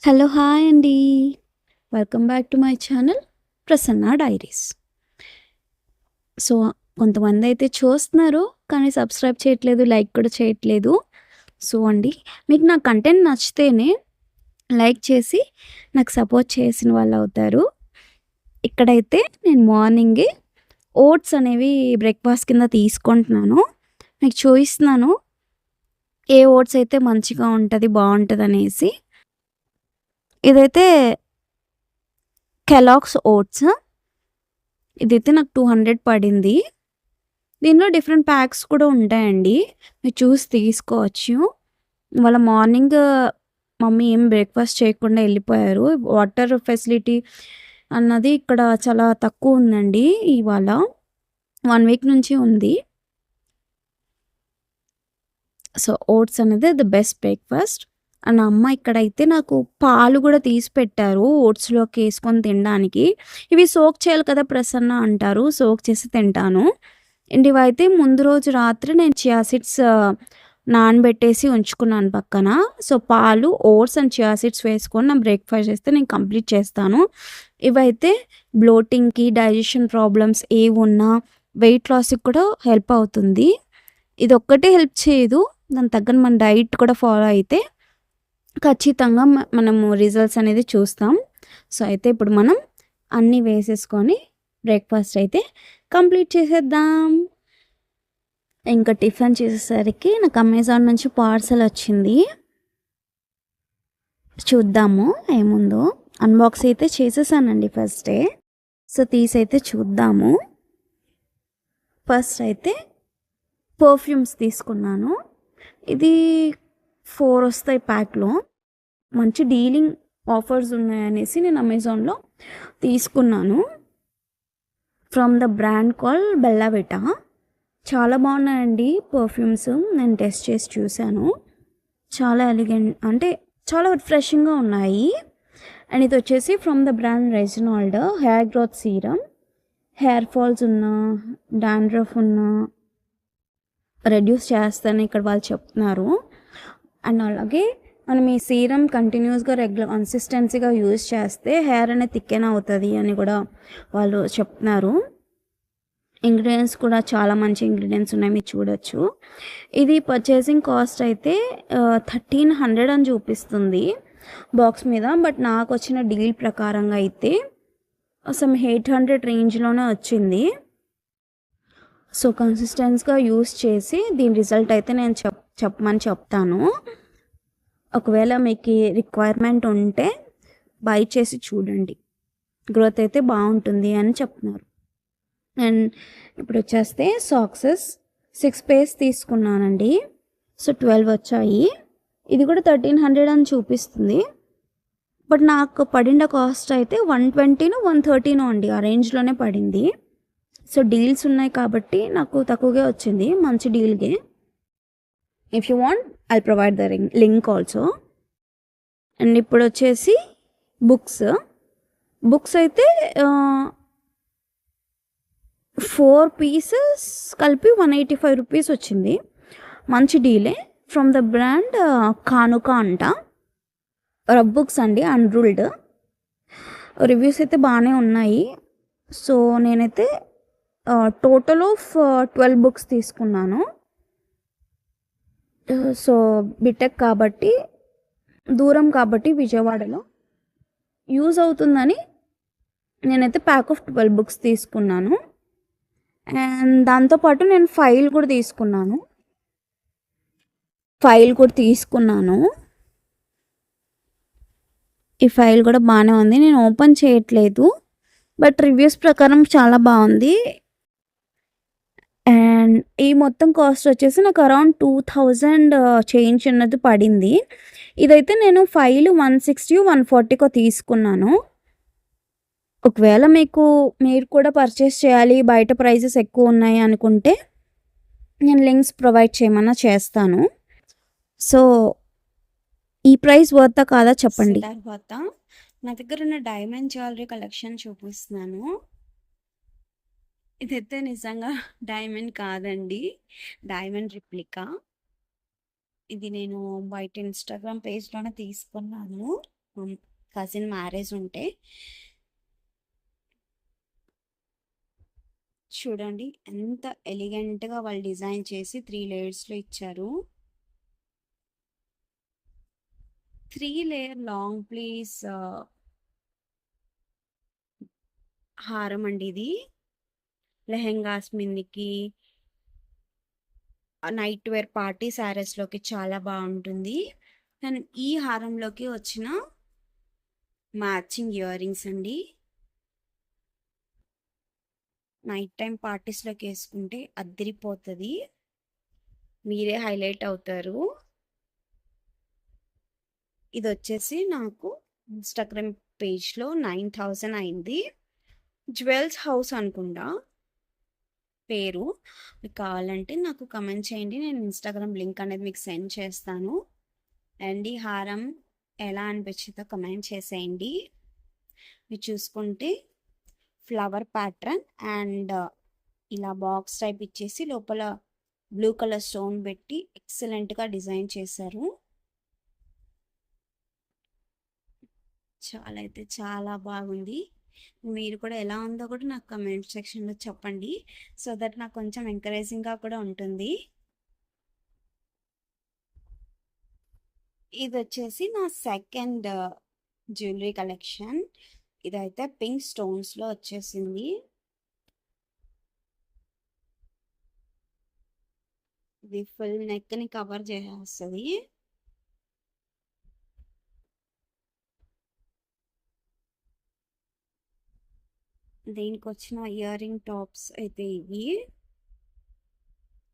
Hello hi అండి. Welcome back to my channel Prasanna diaries. So, కొంతమందైతే చూస్తున్నారు, కానీ సబ్స్క్రైబ్ చేయట్లేదు, లైక్ కూడా చేయట్లేదు. సో అండి, మీకు నా కంటెంట్ నచ్చితేనే లైక్ చేసి నాకు సపోర్ట్ చేసిన వాళ్ళవుతారు. ఇక్కడైతే నేను మార్నింగే ఓట్స్ అనేవి బ్రేక్‌ఫాస్ట్ కింద తీసుకుంటున్నాను. మీకు చూయిస్తున్నాను ఏ ఓట్స్ అయితే మంచిగా ఉంటది, బావుంటదనేసి. ఇదైతే కెలాగ్స్ ఓట్స్. ఇదైతే నాకు 200 పడింది. దీనిలో డిఫరెంట్ ప్యాక్స్ కూడా ఉంటాయండి. మీరు చూసి తీసుకోవచ్చు. ఇవాళ మార్నింగ్ మమ్మీ ఏం బ్రేక్‌ఫాస్ట్ చేయకుండా ఎళ్ళిపోయారు. వాటర్ ఫెసిలిటీ అన్నది ఇక్కడ చాలా తక్కువుందండి ఇవాళ. 1 వీక్ నుంచి ఉంది. సో, ఓట్స్ అనేది ది బెస్ట్ బ్రేక్‌ఫాస్ట్. అండ్ అమ్మ ఇక్కడైతే నాకు పాలు గూడా తీసి పెట్టారు ఓట్స్‌లోకి ఏసుకొని తినడానికి. ఇవి సోక్ చేయాలి కదా ప్రసన్న అంటారు. సోక్ చేసి తింటాను. అండ్ ఇవైతే ముందు రోజు రాత్రి నేను చియా సీడ్స్ నానబెట్టేసి ఉంచుకున్నాను పక్కన. సో, పాలు, ఓట్స్ అండ్ చియా సీడ్స్ వేసుకొని నా బ్రేక్‌ఫాస్ట్ చేస్తే నేను కంప్లీట్ చేస్తాను. ఇవైతే బ్లోటింగ్‌కి, డైజెషన్ ప్రాబ్లమ్స్ ఏవున్నా, వెయిట్ లాస్‌కి కూడా హెల్ప్ అవుతుంది. ఇదొక్కటే హెల్ప్ చేయదు. దానికి తగ్గట్టు మన డైట్ కూడా ఫాలో అయితే ఖచ్చితంగా మనము రిజల్ట్స్ అనేది చూస్తాం. సో, అయితే ఇప్పుడు మనం అన్నీ వేసేసుకొని బ్రేక్‌ఫాస్ట్ అయితే కంప్లీట్ చేసేద్దాం. ఇంకా టిఫిన్ చేసేసరికి నాకు అమెజాన్ నుంచి పార్సెల్ వచ్చింది. చూద్దాము ఏముందో. అన్బాక్స్ అయితే చేసేసానండి ఫస్టే. సో, తీసైతే చూద్దాము. ఫస్ట్ అయితే పర్ఫ్యూమ్స్ తీసుకున్నాను. ఇది 4 వస్తాయి ప్యాక్‌లో. మంచి డీలింగ్ ఆఫర్స్ ఉన్నాయనేసి నేను అమెజాన్‌లో తీసుకున్నాను. From the brand called Bella Vita. చాలా బాగున్నాయండి పర్ఫ్యూమ్స్. నేను టెస్ట్ చేసి చూశాను. చాలా అంటే చాలా రిఫ్రెషింగ్‌గా ఉన్నాయి. అండ్ ఇది వచ్చేసి from the brand Reginald hair growth serum. Hair falls ఉన్నా, డాండ్రఫ్ ఉన్నా రెడ్యూస్ చేస్తారని ఇక్కడ వాళ్ళు చెప్తున్నారు. అండ్ అలాగే మనం ఈ సీరం కంటిన్యూస్గా కన్సిస్టెన్సీగా యూజ్ చేస్తే హెయిర్ అనేది థిక్కెన్ అవుతుంది అని కూడా వాళ్ళు చెప్తున్నారు. ఇంగ్రీడియంట్స్ కూడా చాలా మంచి ఇంగ్రీడియంట్స్ ఉన్నాయి, మీరు చూడొచ్చు. ఇది పర్చేసింగ్ కాస్ట్ అయితే 1300 అని చూపిస్తుంది బాక్స్ మీద. బట్ నాకు వచ్చిన డీల్ ప్రకారంగా అయితే అసలు 800 రేంజ్లోనే వచ్చింది. సో, కన్సిస్టెన్స్గా యూస్ చేసి దీని రిజల్ట్ అయితే నేను చెప్పమని చెప్తాను. ఒకవేళ మీకు రిక్వైర్మెంట్ ఉంటే బై చేసి చూడండి, గ్రోత్ అయితే బాగుంటుంది అని చెప్తున్నారు. అండ్ ఇప్పుడు వచ్చేస్తే సాక్సెస్ 6 పేర్స్ తీసుకున్నానండి. సో, 12 వచ్చాయి. ఇది కూడా 1300 అని చూపిస్తుంది. బట్ నాకు పడిన కాస్ట్ అయితే 120 130 అండి, ఆ రేంజ్లోనే పడింది. సో, డీల్స్ ఉన్నాయి కాబట్టి నాకు తక్కువగా వచ్చింది, మంచి డీల్గే. If you want I provide the link also. And ఇప్పుడు వచ్చేసి బుక్స్ అయితే 4 పీసెస్ కలిపి 185 రూపీస్ వచ్చింది. మంచి డీలే. ఫ్రమ్ ద బ్రాండ్ కానుక అంట. రబ్ బుక్స్ అండి, అన్రూల్డ్. రివ్యూస్ అయితే బాగానే ఉన్నాయి. సో, నేనైతే టోటల్ ఆఫ్ 12 బుక్స్ తీసుకున్నాను. సో, బిటెక్ కాబట్టి, దూరం కాబట్టి విజయవాడలో యూజ్ అవుతుందని నేనైతే ప్యాక్ ఆఫ్ 12 బుక్స్ తీసుకున్నాను. అండ్ దాంతోపాటు నేను ఫైల్ కూడా తీసుకున్నాను. ఈ ఫైల్ కూడా బాగానే ఉంది. నేను ఓపెన్ చేయట్లేదు, బట్ రివ్యూస్ ప్రకారం చాలా బాగుంది. అండ్ ఈ మొత్తం కాస్ట్ వచ్చేసి నాకు అరౌండ్ 2000 చేంజ్ అన్నది పడింది. ఇదైతే నేను ఫైల్ 160 140కో తీసుకున్నాను. ఒకవేళ మీరు కూడా పర్చేస్ చేయాలి, బయట ప్రైజెస్ ఎక్కువ ఉన్నాయి అనుకుంటే నేను లింక్స్ ప్రొవైడ్ చేయమన్నా చేస్తాను. సో, ఈ ప్రైస్ వర్తా కాదా చెప్పండి. తర్వాత నా దగ్గర ఉన్న డైమండ్ జ్యువెలరీ కలెక్షన్ చూపిస్తున్నాను. ఇదైతే నిజంగా డైమండ్ కాదండి, డైమండ్ రిప్లికా. ఇది నేను బయట ఇన్స్టాగ్రామ్ పేజ్లోనే తీసుకున్నాను. కజిన్ మ్యారేజ్ ఉంటే. చూడండి ఎంత ఎలిగెంట్గా వాళ్ళు డిజైన్ చేసి 3 లేయర్స్లో ఇచ్చారు. 3 లేయర్ లాంగ్ ప్లీస్ హారం అండి ఇది. లెహెంగాస్ మీదకి, నైట్ వేర్ పార్టీ శారీస్లోకి చాలా బాగుంటుంది. అండ్ ఈ హారంలోకి వచ్చిన మ్యాచింగ్ ఇయర్ రింగ్స్ అండి. నైట్ టైం పార్టీస్లోకి వేసుకుంటే అద్దరిపోతుంది, మీరే హైలైట్ అవుతారు. ఇది వచ్చేసి నాకు ఇన్స్టాగ్రామ్ పేజ్లో 9000 అయింది. జ్యువెల్స్ హౌస్ అనుకుంటా పేరు. మీకు కావాలంటే నాకు కమెంట్ చేయండి, నేను ఇన్స్టాగ్రామ్ లింక్ అనేది మీకు సెండ్ చేస్తాను. అండ్ ఈ హారం ఎలా అనిపించిందో కమెంట్ చేసేయండి. మీరు చూసుకుంటే ఫ్లవర్ ప్యాటర్న్ అండ్ ఇలా బాక్స్ టైప్ ఇచ్చేసి లోపల బ్లూ కలర్ స్టోన్ పెట్టి ఎక్సలెంట్గా డిజైన్ చేశారు. చాలా అయితే చాలా బాగుంది. మీరు కూడా ఎలా ఉందో కూడా నాకు కమెంట్ సెక్షన్లో చెప్పండి, సో దట్ నాకు కొంచెం ఎంకరేజింగ్గా కూడా ఉంటుంది. ఇది వచ్చేసి నా సెకండ్ జ్యువెలరీ కలెక్షన్. ఇదైతే పింక్ స్టోన్స్లో వచ్చేసింది. ఇది ఫుల్ నెక్ని కవర్ చేసేస్తుంది. దీనికి వచ్చిన ఇయర్ రింగ్ టాప్స్ అయితే ఇవి.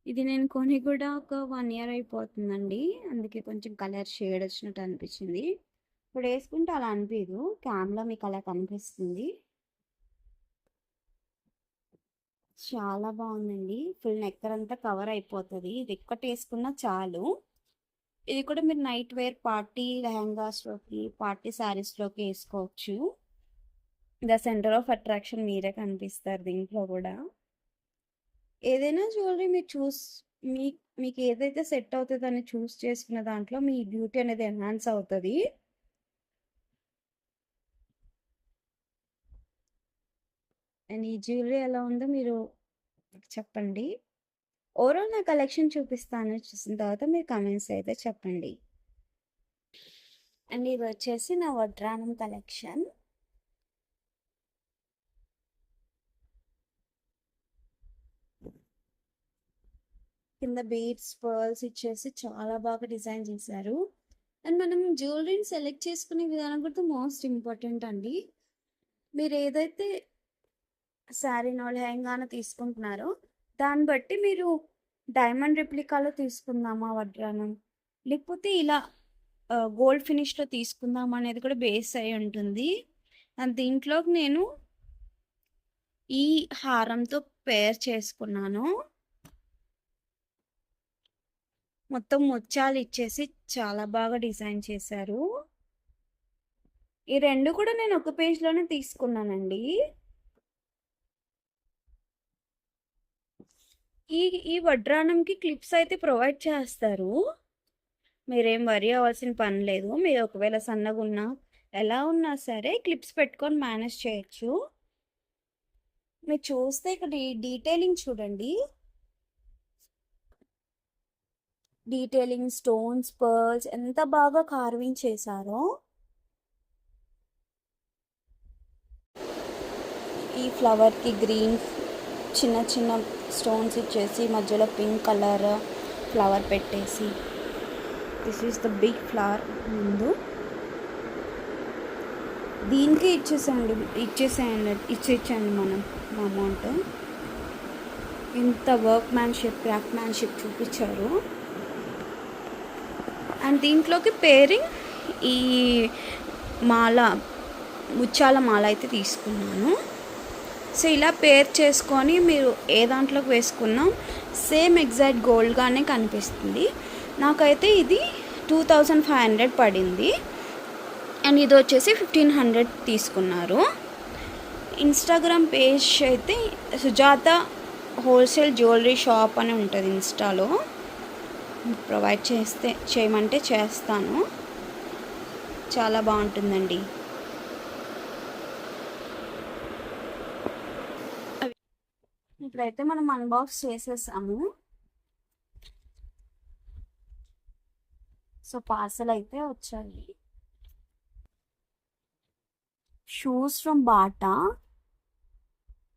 ఇది నేను కొని కూడా ఒక 1 ఇయర్ అయిపోతుందండి, అందుకే కొంచెం కలర్ షేడ్ వచ్చినట్టు అనిపించింది. ఇప్పుడు వేసుకుంటే అలా అనిపించదు, క్యామ్లో మీకు అలా కనిపిస్తుంది. చాలా బాగుందండి, ఫుల్ నెక్కర్ అంతా కవర్ అయిపోతుంది. ఇది ఒక్కటి వేసుకున్నా చాలు. ఇది కూడా మీరు నైట్ వేర్ పార్టీ లెహంగాస్లోకి, పార్టీ శారీస్లోకి వేసుకోవచ్చు. ద సెంటర్ ఆఫ్ అట్రాక్షన్ మీరే కనిపిస్తారు దీంట్లో కూడా. ఏదైనా జ్యువెలరీ మీరు మీకు ఏదైతే సెట్ అవుతుందో అని చూస్ చేసుకున్న దాంట్లో మీ బ్యూటీ అనేది ఎన్హాన్స్ అవుతుంది. అండ్ ఈ జ్యువెలరీ ఎలా ఉందో మీరు చెప్పండి. ఓవరాల్ నా కలెక్షన్ చూపిస్తాను, చూసిన తర్వాత మీరు కమెంట్స్ అయితే చెప్పండి. అండ్ ఇది వచ్చేసి నా వడ్రానం కలెక్షన్. కింద బీడ్స్ పర్ల్స్ ఇచ్చేసి చాలా బాగా డిజైన్ చేశారు. అండ్ మనం జ్యువెలరీని సెలెక్ట్ చేసుకునే విధానం కూడా మోస్ట్ ఇంపార్టెంట్ అండి. మీరు ఏదైతే శారీనో లెహంగానో తీసుకుంటున్నారో దాన్ని బట్టి మీరు డైమండ్ రెప్లికాలో తీసుకుందామా వడ్రానం, లేకపోతే ఇలా గోల్డ్ ఫినిష్లో తీసుకుందాం అనేది కూడా బేస్ అయి ఉంటుంది. అండ్ దీంట్లోకి నేను ఈ హారంతో పేర్ చేసుకున్నాను. మొత్తం ముత్యాలు ఇచ్చేసి చాలా బాగా డిజైన్ చేశారు. ఈ రెండు కూడా నేను ఒక పేజ్లోనే తీసుకున్నానండి. ఈ వడ్రానంకి క్లిప్స్ అయితే ప్రొవైడ్ చేస్తారు, మీరేం వరీ అవ్వాల్సిన పని లేదు. మీరు ఒకవేళ సన్నగా ఉన్నా ఎలా ఉన్నా సరే క్లిప్స్ పెట్టుకొని మేనేజ్ చేయొచ్చు. మీరు చూస్తే ఇక్కడ డీటెయిలింగ్ చూడండి, డీటెయిలింగ్ స్టోన్స్ పర్ల్స్ ఎంత బాగా కార్వింగ్ చేశారో. ఈ ఫ్లవర్కి గ్రీన్ చిన్న చిన్న స్టోన్స్ ఇచ్చేసి మధ్యలో పింక్ కలర్ ఫ్లవర్ పెట్టేసి, this is the big flower ముందు. దీనికి ఇచ్చేసేయండి మనం అమౌంట్. ఇంత వర్క్ మ్యాన్షిప్ క్రాఫ్ట్ మ్యాన్షిప్ చూపించారు. అండ్ దీంట్లోకి పేరింగ్ ఈ ముత్యాల మాల అయితే తీసుకున్నాను. సో ఇలా పేర్ చేసుకొని మీరు ఏ దాంట్లోకి వేసుకున్నా సేమ్ ఎగ్జాక్ట్ గోల్డ్గానే కనిపిస్తుంది. నాకైతే ఇది 2500 పడింది. అండ్ ఇది వచ్చేసి 1500 తీసుకున్నారు. ఇన్స్టాగ్రామ్ పేజ్ అయితే సుజాత హోల్సేల్ జ్యువెలరీ షాప్ అని ఉంటుంది ఇన్స్టాలో, ప్రొవైడ్ చేయమంటే చేస్తాను. చాలా బాగుంటుందండి. ఇప్పుడైతే మనం అన్బాక్స్ చేసేసాము. సో పార్సల్ అయితే వచ్చాయి. Shoes from Bata.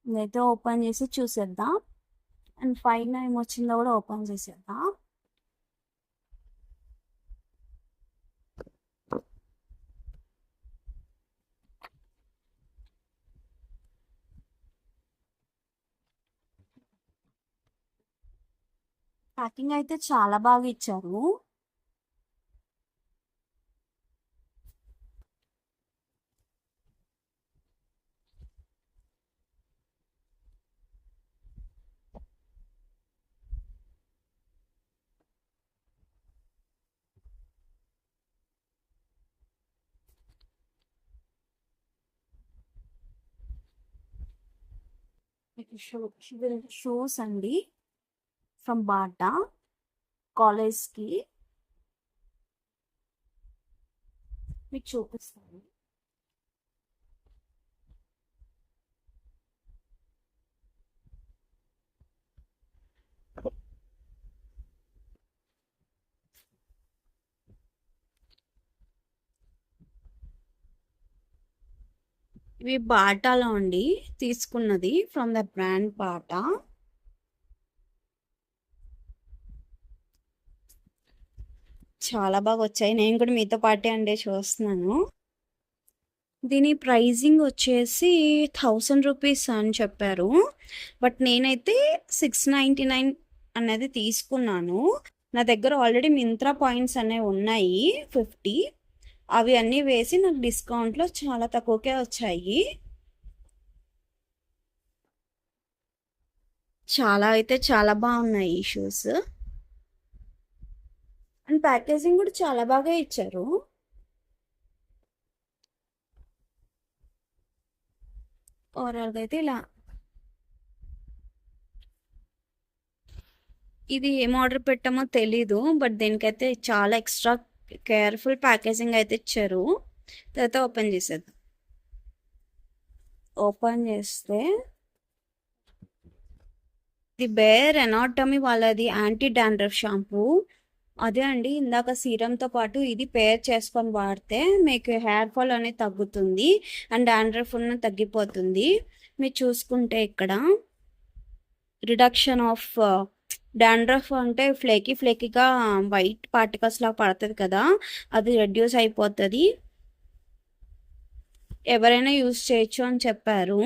ఇదైతే ఓపెన్ చేసి చూసేద్దాం. అండ్ పైన ఏమొచ్చిందో కూడా ఓపెన్ చేసేద్దాం. ప్యాకింగ్ అయితే చాలా బాగా ఇచ్చారు. షూస్ అండి ఫ్రమ్ బాటా కాలేజ్కి. మీకు చూపిస్తాను. ఇవి బాటాలో అండి, తీసుకున్నది ఫ్రమ్ ద బ్రాండ్ బాటా. చాలా బాగా వచ్చాయి. నేను కూడా మీతో పాటే అండి చూస్తున్నాను. దీని ప్రైజింగ్ వచ్చేసి 1000 రూపీస్ అని చెప్పారు. బట్ నేనైతే 699 అనేది తీసుకున్నాను. నా దగ్గర ఆల్రెడీ మింత్రా పాయింట్స్ అనేవి ఉన్నాయి 50. అవి అన్నీ వేసి నాకు డిస్కౌంట్లో చాలా తక్కువకే వచ్చాయి. చాలా అయితే చాలా బాగున్నాయి ఈ షూస్. అండ్ ప్యాకేజింగ్ కూడా చాలా బాగా ఇచ్చారు. ఓవరాల్గా అయితే ఇలా. ఇది ఏం ఆర్డర్ పెట్టామో తెలీదు, బట్ దీనికైతే చాలా ఎక్స్ట్రా కేర్ఫుల్ ప్యాకేజింగ్ అయితే ఇచ్చారు. తర్వాత ఓపెన్ చేసేద్దాం. ఓపెన్ చేస్తే ఇది బేర్ ఎనాటమీ వాళ్ళది యాంటీ డాండ్రఫ్ షాంపూ. అదే అండి, ఇందాక సీరంతో పాటు ఇది పేర్ చేసుకొని వాడితే మీకు హెయిర్ ఫాల్ అనేది తగ్గుతుంది అండ్ డాండ్రఫ్ ఉన్న తగ్గిపోతుంది. మీరు చూసుకుంటే ఇక్కడ రిడక్షన్ ఆఫ్ డాండ్రఫ్ అంటే ఫ్లేకీగా వైట్ పార్టికల్స్ లాగా పడుతుంది కదా, అది రెడ్యూస్ అయిపోతుంది. ఎవరైనా యూజ్ చేయొచ్చు అని చెప్పారు.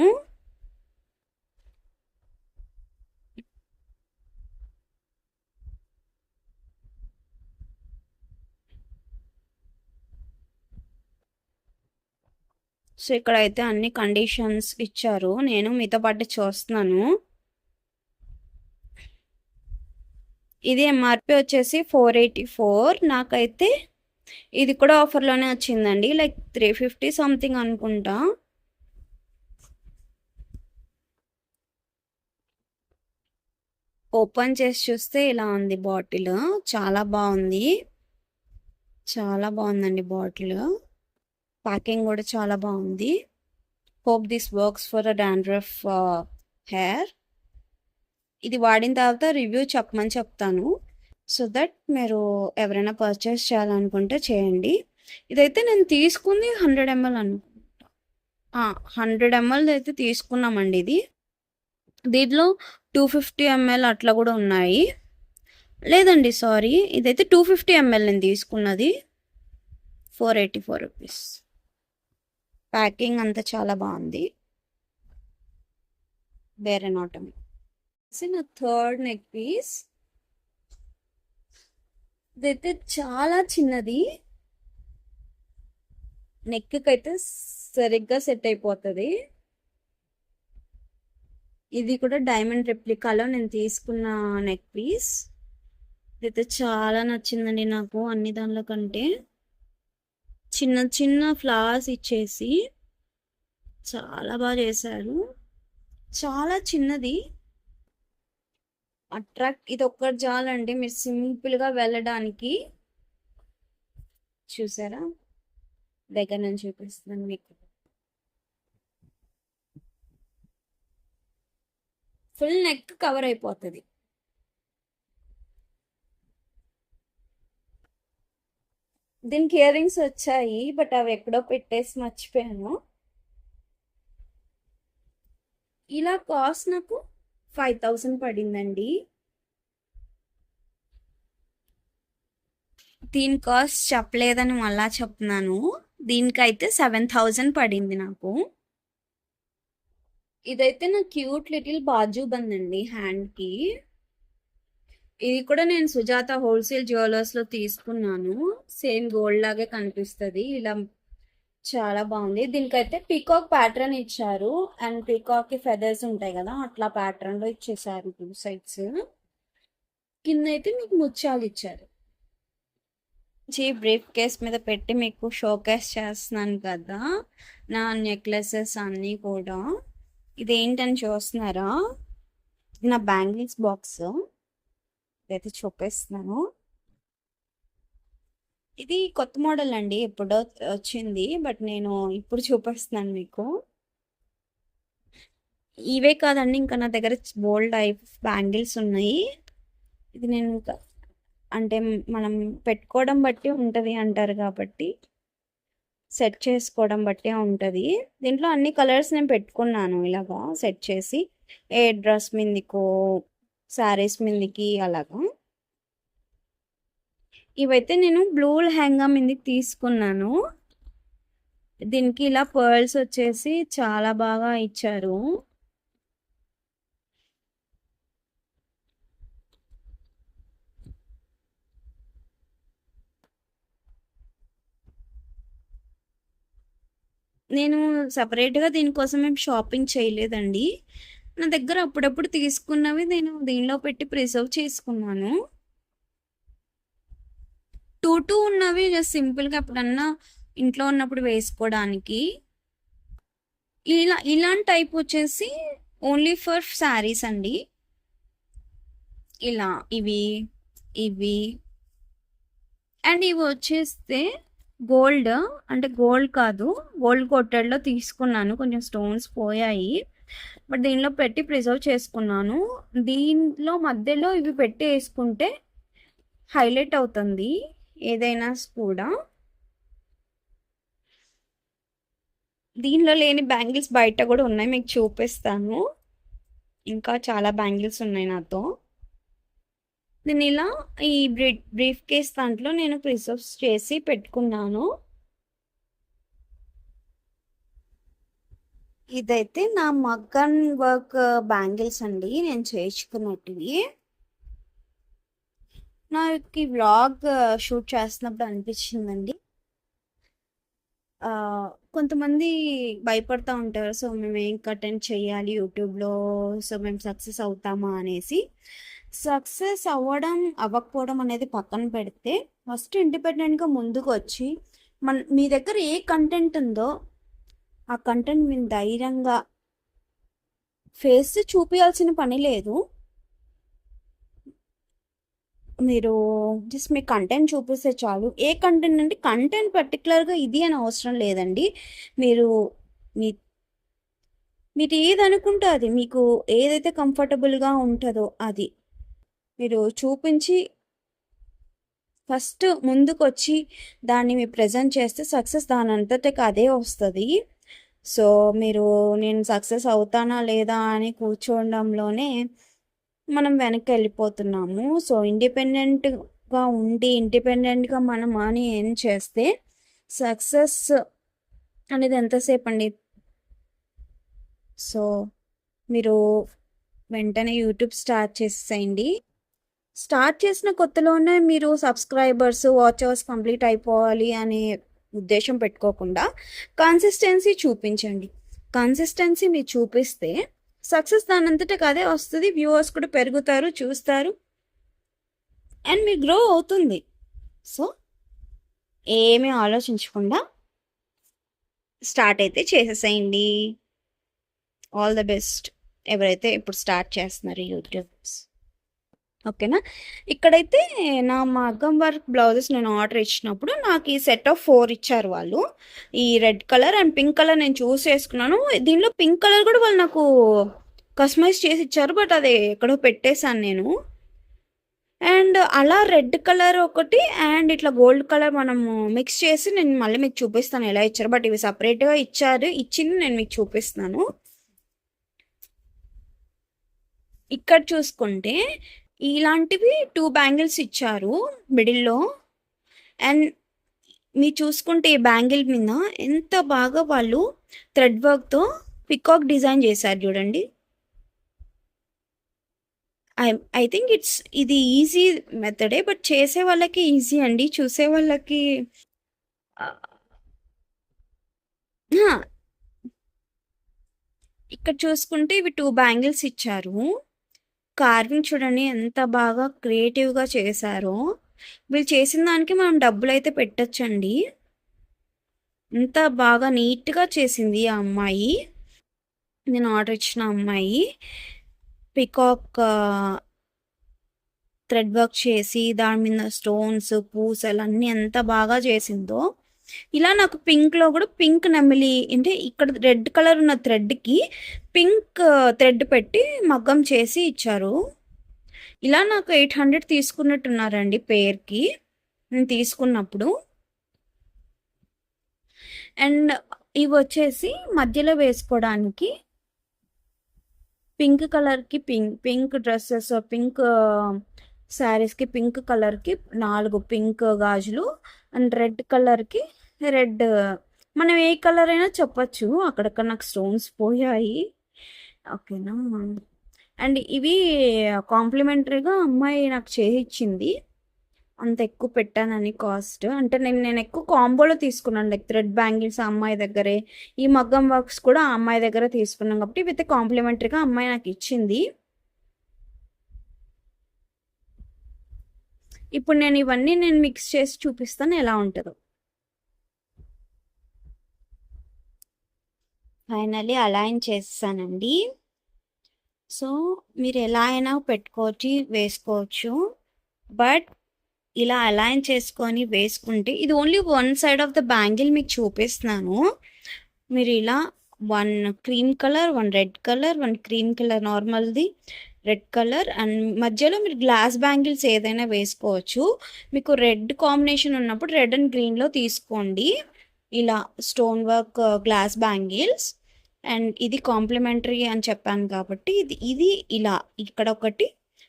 సో ఇక్కడైతే అన్ని కండిషన్స్ ఇచ్చారు. నేను మీతో పాటు చూస్తున్నాను. ఇది ఎంఆర్పి వచ్చేసి 484. నాకైతే ఇది కూడా ఆఫర్లోనే వచ్చిందండి, లైక్ 350 సంథింగ్ అనుకుంటా. ఓపెన్ చేసి చూస్తే ఇలా ఉంది బాటిల్. చాలా బాగుంది, చాలా బాగుందండి బాటిల్. ప్యాకింగ్ కూడా చాలా బాగుంది. Hope this works for a dandruff hair. ఇది వాడిన తర్వాత రివ్యూ చెప్పమని చెప్తాను, సో దట్ మీరు ఎవరైనా పర్చేస్ చేయాలనుకుంటే చేయండి. ఇదైతే నేను తీసుకుంది 100 ml అనుకుంటా. 100 ml అయితే తీసుకున్నామండి. దీంట్లో 250 ml అట్లా కూడా ఉన్నాయి. లేదండి, సారీ, ఇదైతే 250 ml నేను తీసుకున్నది. 484 రూపీస్. ప్యాకింగ్ అంతా చాలా బాగుంది. వేరే నాటమి. నా థర్డ్ నెక్ పీస్. ఇదైతే చాలా చిన్నది, నెక్కి అయితే సరిగ్గా సెట్ అయిపోతుంది. ఇది కూడా డైమండ్ రెప్లికాలో నేను తీసుకున్న నెక్ పీస్. ఇదైతే చాలా నచ్చిందండి నాకు అన్ని దానిలో కంటే. చిన్న చిన్న ఫ్లవర్స్ ఇచ్చేసి చాలా బాగా చేశారు. చాలా చిన్నది, అట్రాక్ట్. ఇది ఒక్కటి చాలండి మీరు సింపుల్గా వెళ్ళడానికి. చూసారా, దగ్గర నుంచి చూపిస్తున్నాను మీకు. ఫుల్ నెక్ కవర్ అయిపోతుంది. దీనికి ఇయర్ రింగ్స్ వచ్చాయి, బట్ అవి ఎక్కడో పెట్టేసి మర్చిపోయాను. ఇలా కాస్ట్ నాకు 5000 పడిందండి. దీని కాస్ట్ చెప్పలేదని మళ్ళా చెప్తున్నాను. దీనికైతే 7000 పడింది నాకు. ఇదైతే నా క్యూట్ లిటిల్ బాజు బంద్ అండి హ్యాండ్కి. ఇది కూడా నేను సుజాత హోల్సేల్ జ్యువెలర్స్లో తీసుకున్నాను. సేమ్ గోల్డ్ లాగే కనిపిస్తుంది. ఇలా చాలా బాగుంది. దీనికైతే పీకాక్ ప్యాటర్న్ ఇచ్చారు, అండ్ పీకాక్ కి ఫెదర్స్ ఉంటాయి కదా, అట్లా ప్యాటర్న్ లో ఇచ్చేసారు 2 సైడ్స్. కింద అయితే మీకు ముత్యాలు ఇచ్చారు. బ్రీఫ్ కేస్ మీద పెట్టి మీకు షోకేస్ చేస్తున్నాను కదా నా నెక్లెసెస్ అన్నీ కూడా. ఇదేంటని చూస్తున్నారా? నా బ్యాంగిల్స్ బాక్స్ ఇదైతే చూపిస్తున్నాను. ఇది కొత్త మోడల్ అండి, ఎప్పుడో వచ్చింది, బట్ నేను ఇప్పుడు చూపిస్తున్నాను మీకు. ఇవే కాదండి, ఇంకా నా దగ్గర బోల్డ్ టైప్ బ్యాంగిల్స్ ఉన్నాయి. ఇది నేను అంటే మనం పెట్టుకోవడం బట్టి ఉంటుంది అంటారు కాబట్టి సెట్ చేసుకోవడం బట్టే ఉంటుంది. దీంట్లో అన్ని కలర్స్ నేను పెట్టుకున్నాను ఇలాగా సెట్ చేసి, ఏ డ్రెస్ మీదకో శారీస్ మీదకి అలాగా. ఇవైతే నేను బ్లూ లెహంగా మీదకి తీసుకున్నాను. దీనికి ఇలా పర్ల్స్ వచ్చేసి చాలా బాగా ఇచ్చారు. నేను సపరేట్గా దీనికోసం ఏం షాపింగ్ చేయలేదండి. నా దగ్గర అప్పుడప్పుడు తీసుకున్నవి నేను దీనిలో పెట్టి ప్రిజర్వ్ చేసుకున్నాను. 2 ఉన్నవి జస్ట్ సింపుల్గా ఎప్పుడన్నా ఇంట్లో ఉన్నప్పుడు వేసుకోవడానికి. ఇలాంటి టైప్ వచ్చేసి ఓన్లీ ఫర్ శారీస్ అండి. ఇలా ఇవి ఇవి అండ్ ఇవి వచ్చేస్తే గోల్డ్, అంటే గోల్డ్ కాదు, గోల్డ్ కోటెడ్లో తీసుకున్నాను. కొంచెం స్టోన్స్ పోయాయి, బట్ దీనిలో పెట్టి ప్రిజర్వ్ చేసుకున్నాను. దీంట్లో మధ్యలో ఇవి పెట్టి వేసుకుంటే హైలైట్ అవుతుంది ఏదైనా కూడా. దీనిలో లేని బ్యాంగిల్స్ బయట కూడా ఉన్నాయి, మీకు చూపిస్తాను. ఇంకా చాలా బ్యాంగిల్స్ ఉన్నాయి నాతో. నేను ఇలా ఈ బ్రీఫ్ కేస్ దాంట్లో నేను ప్రిజర్వ్స్ చేసి పెట్టుకున్నాను. ఇదైతే నా మగ్గన్ వర్క్ బ్యాంగిల్స్ అండి, నేను చేయించుకున్నట్టువి. నాకు ఈ వ్లాగ్ షూట్ చేస్తున్నప్పుడు అనిపించిందండి, కొంతమంది భయపడతా ఉంటారు, సో మేము ఏం కంటెంట్ చేయాలి యూట్యూబ్లో, సో మేము సక్సెస్ అవుతామా అనేసి. సక్సెస్ అవ్వడం అవ్వకపోవడం అనేది పక్కన పెడితే, ఫస్ట్ ఇండిపెండెంట్గా ముందుకు వచ్చి మీ దగ్గర ఏ కంటెంట్ ఉందో ఆ కంటెంట్ మీరు ధైర్యంగా ఫేస్ చూపించాల్సిన పని లేదు. మీరు జస్ట్ మీ కంటెంట్ చూపిస్తే చాలు. ఏ కంటెంట్ అంటే కంటెంట్ పర్టికులర్గా ఇది అని అవసరం లేదండి. మీరు మీరు ఏది అనుకుంటే అది, మీకు ఏదైతే కంఫర్టబుల్గా ఉంటుందో అది మీరు చూపించి ఫస్ట్ ముందుకు వచ్చి దాన్ని మీరు ప్రజెంట్ చేస్తే సక్సెస్ దాని అంతటికి అదే వస్తుంది. సో మీరు నేను సక్సెస్ అవుతానా లేదా అని కూర్చోవడంలోనే మనం వెనక్కి వెళ్ళిపోతున్నాము. సో ఇండిపెండెంట్గా ఉండి ఇండిపెండెంట్గా మనం మనీ ఏం చేస్తే సక్సెస్ అనేది ఎంతసేపు అండి. సో మీరు వెంటనే యూట్యూబ్ స్టార్ట్ చేసేయండి. స్టార్ట్ చేసిన కొత్తలోనే మీరు సబ్స్క్రైబర్స్ వాచ్ అవర్స్ కంప్లీట్ అయిపోవాలి అనే ఉద్దేశం పెట్టుకోకుండా కన్సిస్టెన్సీ చూపించండి. కన్సిస్టెన్సీ మీరు చూపిస్తే సక్సెస్ దాని అంతటా అదే వస్తుంది. వ్యూవర్స్ కూడా పెరుగుతారు, చూస్తారు, అండ్ మీరు గ్రో అవుతుంది. సో ఏమీ ఆలోచించకుండా స్టార్ట్ అయితే చేసేసేయండి. ఆల్ ద బెస్ట్ ఎవరైతే ఇప్పుడు స్టార్ట్ చేస్తున్నారు యూట్యూబ్స్. ఓకేనా. ఇక్కడైతే నా మగ్గం వర్క్ బ్లౌజెస్ నేను ఆర్డర్ ఇచ్చినప్పుడు నాకు ఈ సెట్ ఆఫ్ 4 ఇచ్చారు వాళ్ళు. ఈ red colour and pink colour నేను చూస్ చేసుకున్నాను. దీనిలో పింక్ కలర్ కూడా వాళ్ళు నాకు కస్టమైజ్ చేసి ఇచ్చారు, బట్ అది ఎక్కడో పెట్టేశాను నేను. అండ్ అలా రెడ్ కలర్ ఒకటి అండ్ ఇట్లా గోల్డ్ కలర్ మనము మిక్స్ చేసి నేను మళ్ళీ మీకు చూపిస్తాను ఎలా ఇచ్చారు. బట్ ఇవి సపరేట్గా ఇచ్చింది నేను మీకు చూపిస్తున్నాను. ఇక్కడ చూసుకుంటే ఇలాంటివి 2 బ్యాంగిల్స్ ఇచ్చారు మిడిల్లో. అండ్ మీరు చూసుకుంటే ఈ బ్యాంగిల్ మీద ఎంత బాగా వాళ్ళు థ్రెడ్ వర్క్తో పికాక్ డిజైన్ చేశారు చూడండి. ఐ థింక్ ఇది ఈజీ మెథడే, బట్ చేసే వాళ్ళకి ఈజీ అండి, చూసే వాళ్ళకి ఇక్కడ చూసుకుంటే ఇవి 2 బ్యాంగిల్స్ ఇచ్చారు. కార్వింగ్ చూడండి ఎంత బాగా క్రియేటివ్గా చేశారో. వీళ్ళు చేసిన దానికి మనం డబ్బులు అయితే పెట్టచ్చండి. ఎంత బాగా నీట్గా చేసింది ఆ అమ్మాయి, నేను ఆర్డర్ ఇచ్చిన అమ్మాయి. పికాక్ థ్రెడ్ వర్క్ చేసి దాని మీద స్టోన్స్ పూసలు అన్నీ ఎంత బాగా చేసిందో. ఇలా నాకు పింక్లో కూడా పింక్ నెమిలి అంటే ఇక్కడ రెడ్ కలర్ ఉన్న థ్రెడ్కి పింక్ థ్రెడ్ పెట్టి మగ్గం చేసి ఇచ్చారు. ఇలా నాకు 800 తీసుకున్నట్టున్నారండి పేర్కి నేను తీసుకున్నప్పుడు. అండ్ ఇవి వచ్చేసి మధ్యలో వేసుకోవడానికి పింక్ కలర్కి పింక్ డ్రెస్సెస్, పింక్ శారీస్కి పింక్ కలర్కి 4 పింక్ గాజులు అండ్ రెడ్ కలర్కి రెడ్, మనం ఏ కలర్ అయినా చెప్పచ్చు, అక్కడక్కడ నాకు స్టోన్స్ పోయాయి. ఓకేనా. అండ్ ఇవి కాంప్లిమెంటరీగా అమ్మాయి నాకు చేయించింది. అంత ఎక్కువ పెట్టానని కాస్ట్ అంటే నేను ఎక్కువ కాంబోలో తీసుకున్నాను. లైక్ థ్రెడ్ బ్యాంగిల్స్ ఆ అమ్మాయి దగ్గరే, ఈ మగ్గం వర్క్స్ కూడా ఆ అమ్మాయి దగ్గర తీసుకున్నాం కాబట్టి విత్ కాంప్లిమెంటరీగా అమ్మాయి నాకు ఇచ్చింది. ఇప్పుడు నేను ఇవన్నీ మిక్స్ చేసి చూపిస్తాను ఎలా ఉంటుందో. ఫైనలీ అలైన్ చేస్తానండి. సో మీరు ఎలా అయినా పెట్టుకోవచ్చు, వేసుకోవచ్చు. బట్ ఇలా అలైన్ చేసుకొని వేసుకుంటే ఇది only 1 side of the bangle మీకు చూపిస్తున్నాను. మీరు ఇలా 1 cream colour, 1 red colour, 1 cream colour నార్మల్ది, రెడ్ కలర్ అండ్ మధ్యలో మీరు గ్లాస్ బ్యాంగిల్స్ ఏదైనా వేసుకోవచ్చు. మీకు రెడ్ కాంబినేషన్ ఉన్నప్పుడు రెడ్ అండ్ గ్రీన్లో తీసుకోండి. ఇలా stone work glass bangles. And ఇది కాంప్లిమెంటరీ అని చెప్పాను కాబట్టి ఇది ఇలా ఇక్కడ ఒకటి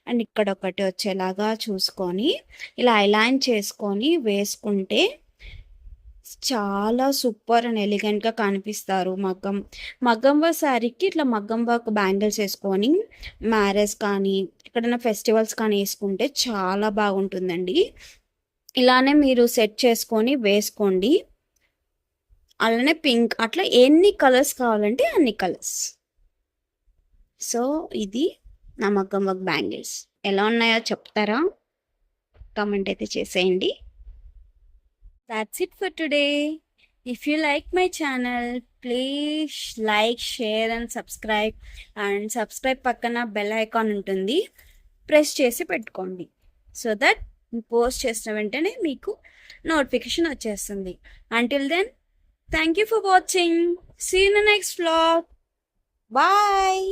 అండ్ ఇక్కడ ఒకటి వచ్చేలాగా చూసుకొని ఇలా అలైన్ చేసుకొని వేసుకుంటే చాలా సూపర్ అండ్ ఎలిగెంట్గా కనిపిస్తారు. మగ్గం వర్క్ శారీకి ఇట్లా మగ్గం వర్క్ బ్యాంగిల్స్ వేసుకొని మ్యారేజ్ కానీ ఎక్కడైనా ఫెస్టివల్స్ కానీ వేసుకుంటే చాలా బాగుంటుందండి. ఇలానే మీరు సెట్ చేసుకొని వేసుకోండి. అలానే పింక్, అట్లా ఎన్ని కలర్స్ కావాలంటే అన్ని కలర్స్. సో ఇది నా మగ్గం వర్క్ బ్యాంగిల్స్ ఎలా ఉన్నాయో చెప్తారా? కామెంట్ అయితే చేసేయండి. That's it for today. If you like my channel, please like, share and subscribe. And subscribe పక్కన బెల్ ఐకాన్ ఉంటుంది, ప్రెస్ చేసి పెట్టుకోండి. సో దట్ పోస్ట్ చేసిన వెంటనే మీకు నోటిఫికేషన్ వచ్చేస్తుంది. Until then, thank you for watching. See you in the next vlog. Bye.